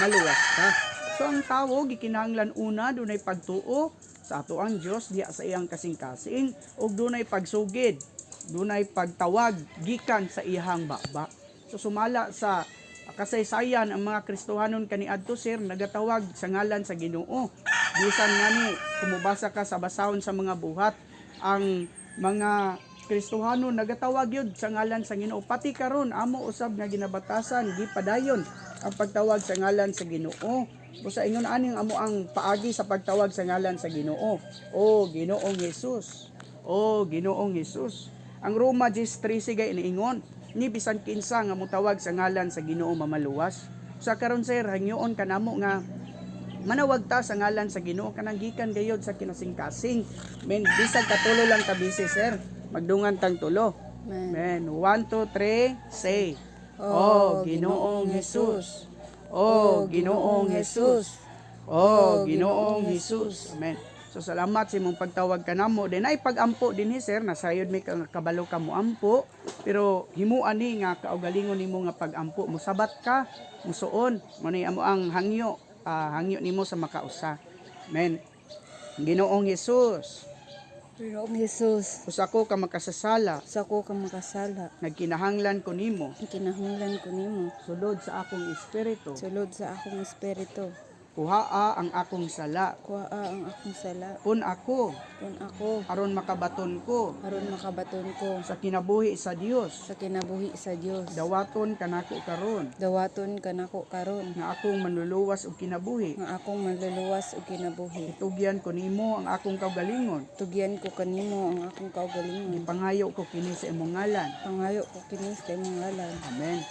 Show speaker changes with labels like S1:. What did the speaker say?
S1: maluwas ka. So ang tao gikinahanglan una dunay pagtuo sa ato ang Dios diya sa iyang kasing-kasing ug dunay pagsugid, dunay pagtawag gikan sa iyang baba. So sumala sa kasaysayan ang mga Kristohanon kaniadto sir nagatawag sa ngalan sa Ginoo. Bisan ngani kumubasa ka sa basahon sa mga buhat, ang mga Kristohanon nagatawag yun sa ngalan sa Ginoo. Pati karon amo usab nga ginabatasan gipadayon ang pagtawag sa ngalan sa Ginoo. Busa ingon aning amo ang paagi sa pagtawag sa ngalan sa Ginoo. O Ginoong Hesus. O Ginoong Hesus. Ang Roma 10:13 gay niingon, ni bisan kinsa nga motawag sa ngalan sa Ginoo mamaluwas. Sa karon sir hangyoon kanamo nga manawag ta sa ngalan sa Ginoo kanang gikan gayod sa kinasing-kasing. Men bisag katulo lang ta busy sir. Magdungan tang tulo. Men 1 2 3 say. O Ginoong Hesus. O Ginoong Hesus. O Ginoong Hesus. Amen. So salamat sa imong pagtawag kanamo. Din ay pagampo dinhi sir, nasayod may kabalo ka mo ampo, pero himuan ni nga kaugalingon nimo nga pagampo. Musabat ka, musuon, mo ni amo ang hangyo, hangyo nimo sa makausa. Amen. Ginoong Hesus.
S2: Ginoong Hesus,
S1: Usa ko ka makasasala,
S2: sa ko ka makasala,
S1: nagkinahanglan ko nimo,
S2: kinahanglan ko nimo,
S1: sulod sa akong espiritu.
S2: sulod sa akong espiritu,
S1: Kuhaa ang akong sala.
S2: kuha ang akong sala,
S1: Kun ako,
S2: kung ako,
S1: aron makabaton ko
S2: aron makabaton ko,
S1: sa kinabuhi sa Dios.
S2: sa kinabuhi sa Dios.
S1: Dawaton kanako karon
S2: Dawaton kanako karon,
S1: nga akong manluluwas og kinabuhi.
S2: nga akong manluluwas og kinabuhi.
S1: Tugyan ko nimo ang akong kaugalingon.
S2: Tugyan ko kanimo ang akong kaugalingon.
S1: Ipangayo ko kini sa imong ngalan.
S2: Pangayo ko kini sa imong ngalan.
S1: Amen.